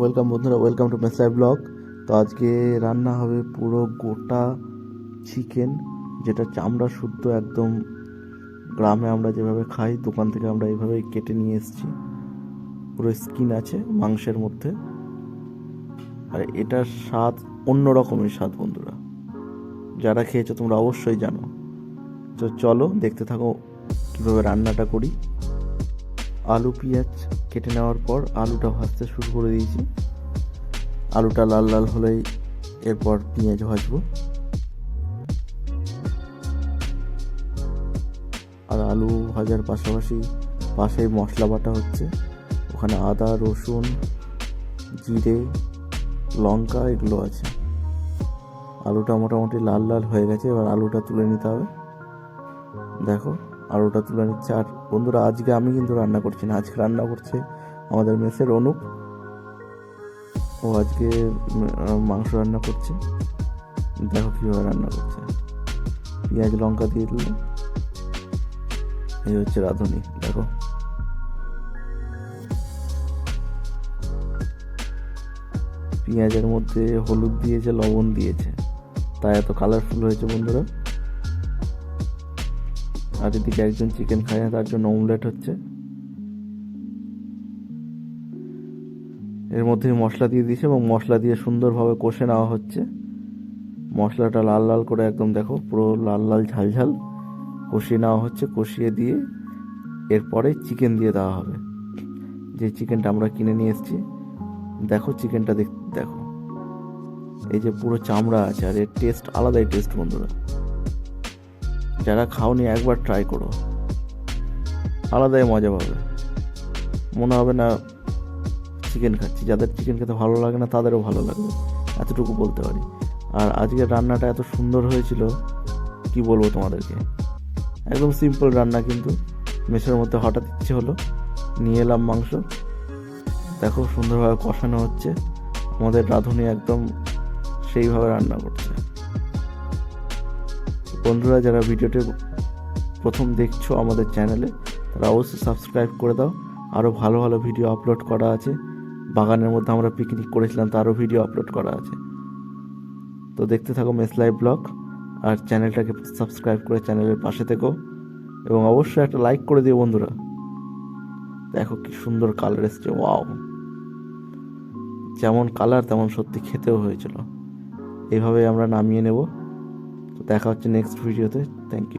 Welcome বন্ধুরা, welcome to মেসাই blog. তো আজকে রান্না হবে পুরো গোটা চিকেন, যেটা চামড়া শুদ্ধ একদম। গ্রামে আমরা যেভাবে খাই, দোকান থেকে আমরা এইভাবেই কেটে নিয়ে এসেছি। পুরো স্কিন আছে মাংসের মধ্যে, আর এটার স্বাদ অন্য রকমের স্বাদ বন্ধুরা। যারা খেয়েছো তোমরা অবশ্যই জানো। তো চলো দেখতে থাকো কীভাবে রান্নাটা করি। আলু পেঁয়াজ কেটে নেওয়ার পর আলুটা ভাজতে শুরু করে দিয়েছি। আলুটা লাল লাল হলেই এরপর পেঁয়াজ ভাজবো। আর আলু ভাজার পাশেই মশলা বাটা হচ্ছে। ওখানে আদা, রসুন, জিরে, লঙ্কা এগুলো আছে। আলুটা মোটামুটি লাল লাল হয়ে গেছে, এবার আলুটা তুলে নিতে হবে। দেখো আলুটা তুলে নিচ্ছে। আর বন্ধুরা, আজকে আমি কিন্তু রান্না করছি না, আজকে রান্না করছে আমাদের মেসের অনুপ। ও আজকে মাংস রান্না করছে। দেখো কীভাবে রান্না করছে। পেঁয়াজ লঙ্কা দিয়ে দিল, এই হচ্ছে রাঁধুনি। দেখো পেঁয়াজের মধ্যে হলুদ দিয়েছে, লবণ দিয়েছে, তাই এত কালারফুল হয়েছে বন্ধুরা। আর এদিকে একজন চিকেন খায় না, তার জন্য অমলেট হচ্ছে। এর মধ্যে মশলা দিয়ে দিয়েছে এবং মশলা দিয়ে সুন্দরভাবে কষে নেওয়া হচ্ছে। মশলাটা লাল লাল করে একদম দেখো পুরো লাল লাল ঝাল ঝাল কষিয়ে নেওয়া হচ্ছে। কষিয়ে দিয়ে এরপরে চিকেন দিয়ে দেওয়া হবে, যে চিকেনটা আমরা কিনে নিয়ে এসেছি। দেখো চিকেনটা দেখো, এই যে পুরো চামড়া আছে, আর এর টেস্ট আলাদাই টেস্ট বন্ধুরা। যারা খাওনি একবার ট্রাই করো, আলাদাই মজা পাবে। মনে হবে না চিকেন খাচ্ছি। যাদের চিকেন খেতে ভালো লাগে না তাদেরও ভালো লাগবে, এতটুকু বলতে পারি। আর আজকের রান্নাটা এত সুন্দর হয়েছিল, কি বলবো তোমাদেরকে। একদম সিম্পল রান্না, কিন্তু মেসের মধ্যে হঠাৎ ইচ্ছে হলো, নিয়ে এলাম মাংস। দেখো সুন্দরভাবে কষানো হচ্ছে। আমাদের রাঁধুনি একদম সেইভাবে রান্না করছে। বন্ধুরা, যারা ভিডিওটি প্রথম দেখছো আমাদের চ্যানেলে, তারা অবশ্যই সাবস্ক্রাইব করে দাও। আরও ভালো ভালো ভিডিও আপলোড করা আছে। বাগানের মধ্যে আমরা পিকনিক করেছিলাম, তারও ভিডিও আপলোড করা আছে। তো দেখতে থাকো মেস লাইভ ব্লগ, আর চ্যানেলটাকে সাবস্ক্রাইব করে চ্যানেলের পাশে থেকো, এবং অবশ্যই একটা লাইক করে দিও বন্ধুরা। দেখো কি সুন্দর কালার এসছে, ওয়াও! যেমন কালার তেমন সত্যি খেতেও হয়েছিল। এইভাবে আমরা নামিয়ে নেব। তো দেখা হচ্ছে নেক্সট ভিডিওতে। Thank you.